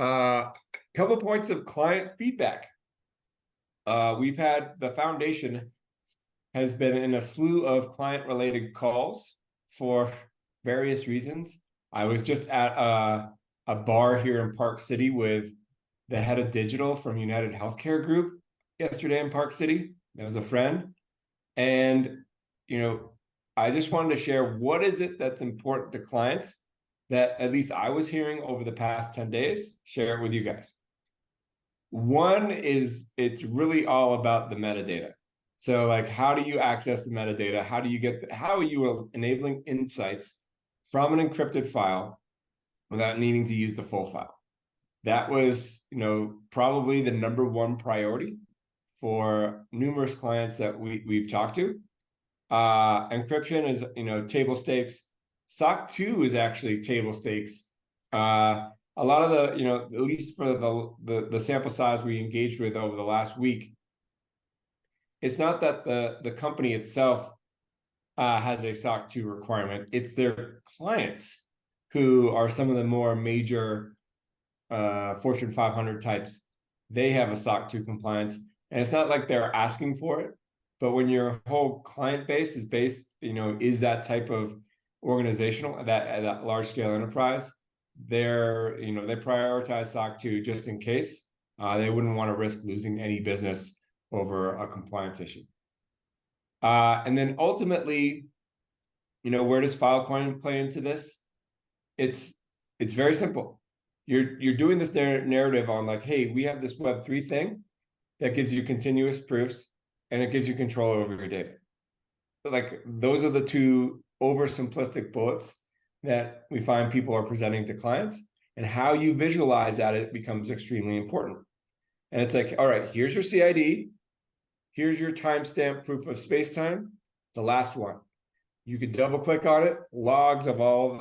Couple points of client feedback. We've had the foundation has been in a slew of client-related calls for various reasons. I was just at a bar here in Park City with the head of digital from United Healthcare Group yesterday in Park City. That was a friend. And, I just wanted to share what is it that's important to clients that at least I was hearing over the past 10 days, share it with you guys. One is it's really all about the metadata. So like, how do you access the metadata? How are you enabling insights from an encrypted file without needing to use the full file? That was, probably the number one priority for numerous clients that we've talked to. Encryption is, table stakes. SOC 2 is actually table stakes. A lot of the, at least for the sample size we engaged with over the last week, it's not that the company itself has a SOC 2 requirement. It's their clients who are some of the more major Fortune 500 types. They have a SOC 2 compliance, and it's not like they're asking for it. But when your whole client base is based, is that type of organizational, that large scale enterprise, they prioritize SOC 2 just in case. They wouldn't want to risk losing any business over a compliance issue. And then ultimately, where does Filecoin play into this? It's very simple. You're doing this narrative on like, hey, we have this Web3 thing that gives you continuous proofs and it gives you control over your data. But like, those are the two oversimplistic bullets that we find people are presenting to clients, and how you visualize that it becomes extremely important. And it's like, all right, here's your CID, here's your timestamp proof of spacetime, the last one. You could double click on it, logs of all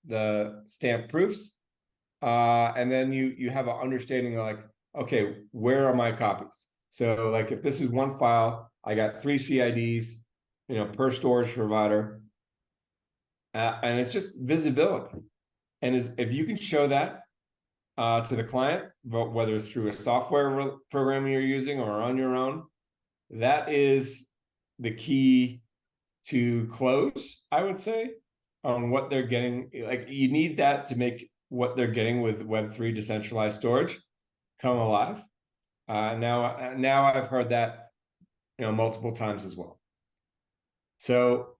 the stamp proofs, and then you have an understanding of like, okay, where are my copies? So like, if this is one file, I got 3 CIDs, per storage provider. And it's just visibility. And if you can show that to the client, whether it's through a software program you're using or on your own, that is the key to close, I would say, on what they're getting. Like, you need that to make what they're getting with Web3 decentralized storage come alive. Now I've heard that, multiple times as well. So,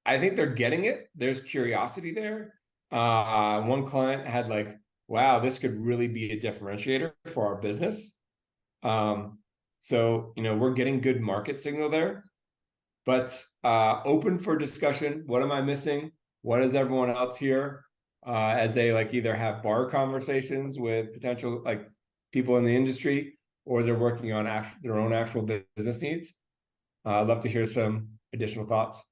I think they're getting it. There's curiosity there. One client had like, wow, this could really be a differentiator for our business. So, we're getting good market signal there, but open for discussion. What am I missing? What does everyone else hear? As they like either have bar conversations with potential like people in the industry, or they're working on their own actual business needs. I'd love to hear some additional thoughts.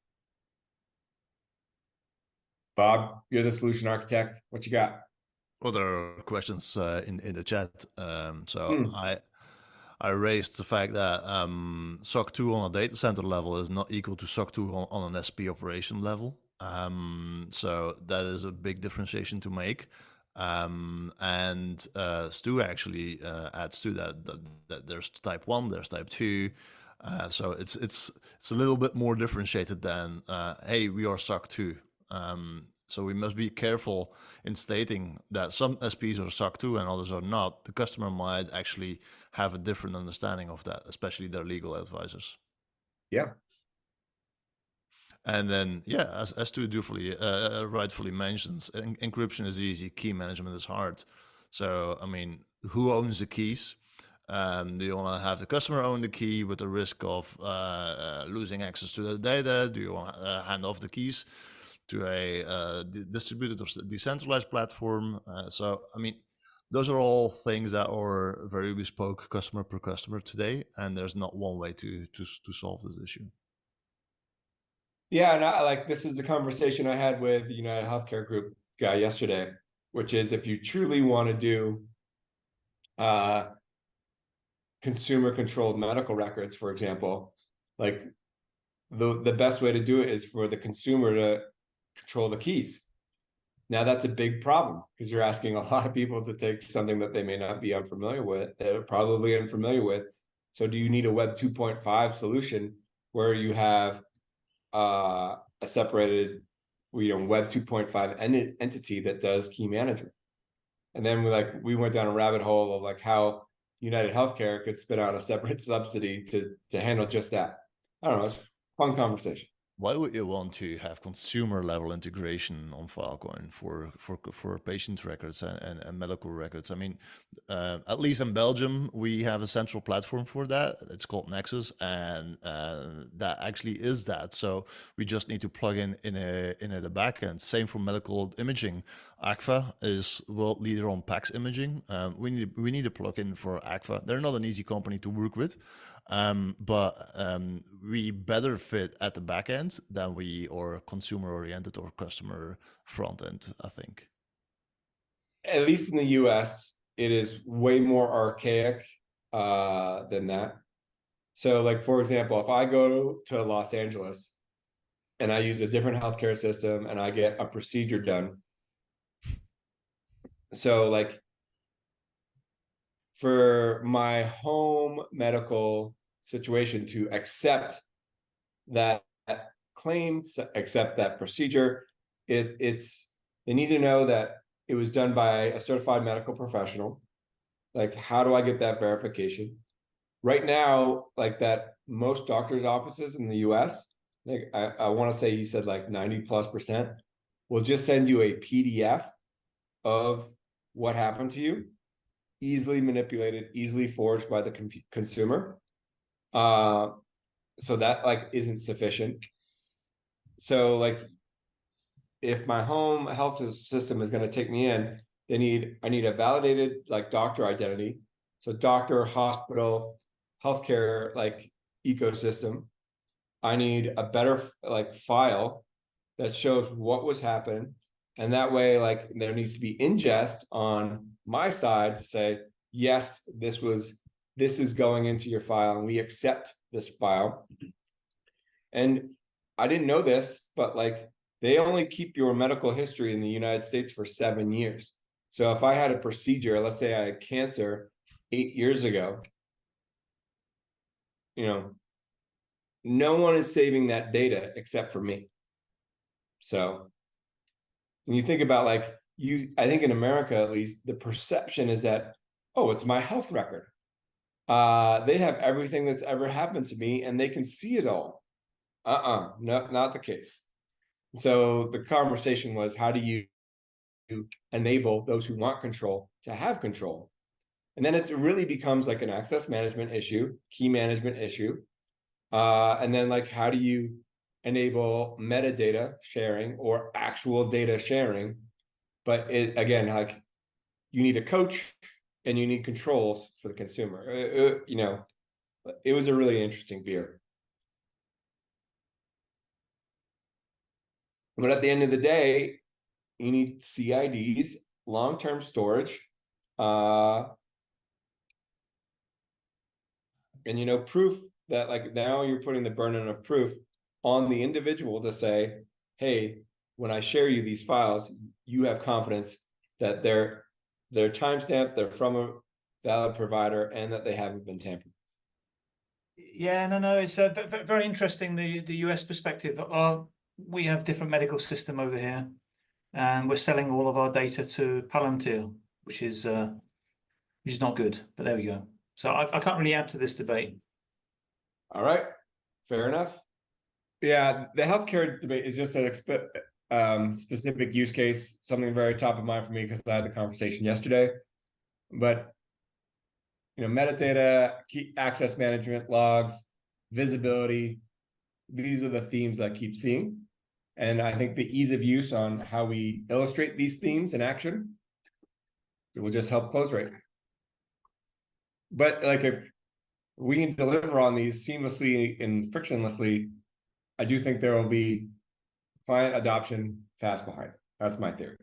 Bob, you're the solution architect. What you got? Well, there are questions in the chat. I raised the fact that SOC 2 on a data center level is not equal to SOC 2 on an SP operation level. So that is a big differentiation to make. And Stu actually adds to that there's type 1, there's type 2. So it's a little bit more differentiated than, hey, we are SOC 2. So we must be careful in stating that some SPs are SOC 2 and others are not. The customer might actually have a different understanding of that, especially their legal advisors. Yeah. And then, yeah, as Stu rightfully mentions, encryption is easy, key management is hard. So, I mean, who owns the keys? Do you want to have the customer own the key with the risk of losing access to the data? Do you want to hand off the keys to a distributed or decentralized platform? So, I mean, those are all things that are very bespoke customer per customer today, and there's not one way to solve this issue. Yeah, and this is the conversation I had with the United Healthcare Group guy yesterday, which is if you truly want to do consumer controlled medical records, for example, like the best way to do it is for the consumer to control the keys. Now that's a big problem because you're asking a lot of people to take something that they may not be unfamiliar with, they're probably unfamiliar with. So do you need a Web 2.5 solution where you have a separated, Web 2.5 entity that does key management? And then we went down a rabbit hole of like how United Healthcare could spit out a separate subsidy to handle just that. I don't know. It's a fun conversation. Why would you want to have consumer level integration on Filecoin for patient records and medical records? I mean, at least in Belgium, we have a central platform for that. It's called Nexus, and that actually is that. So we just need to plug in the back end. Same for medical imaging. Agfa is world leader on PACS imaging. We need a plugin for Agfa. They're not an easy company to work with. But we better fit at the back end than we are consumer oriented or customer front end, I think. At least in the US, it is way more archaic than that. So, like, for example, if I go to Los Angeles and I use a different healthcare system and I get a procedure done. So, like, for my home medical situation to accept that claim, accept that procedure, it's they need to know that it was done by a certified medical professional. Like, how do I get that verification? Right now, like that, most doctors' offices in the US, like I want to say he said like 90+% will just send you a PDF of what happened to you, easily manipulated, easily forged by the consumer. So that like isn't sufficient. So like if my home health system is going to take me in, I need a validated like doctor identity. So doctor, hospital, healthcare like ecosystem. I need a better like file that shows what was happening. And that way, like there needs to be ingest on my side to say, yes, this is going into your file and we accept this file. And I didn't know this, but like they only keep your medical history in the United States for 7 years. So if I had a procedure, let's say I had cancer 8 years ago, no one is saving that data except for me. So when you think about like I think in America, at least, the perception is that, oh, it's my health record. They have everything that's ever happened to me and they can see it all. No, not the case. So the conversation was, how do you enable those who want control to have control? And then it really becomes like an access management issue, key management issue. And then like, how do you enable metadata sharing or actual data sharing? But again, like you need a coach and you need controls for the consumer. It was a really interesting beer. But at the end of the day, you need CIDs, long-term storage, and proof that like now you're putting the burden of proof on the individual to say, hey, when I share you these files, you have confidence that they're timestamped, they're from a valid provider, and that they haven't been tampered. Yeah, no, it's very interesting, the US perspective. We have different medical system over here, and we're selling all of our data to Palantir, which is not good, but there we go. So I can't really add to this debate. All right, fair enough. Yeah, the healthcare debate is just a specific use case, something very top of mind for me because I had the conversation yesterday. But metadata, key access management, logs, visibility, these are the themes I keep seeing. And I think the ease of use on how we illustrate these themes in action, it will just help close rate. But like if we can deliver on these seamlessly and frictionlessly, I do think there will be client adoption fast behind. That's my theory.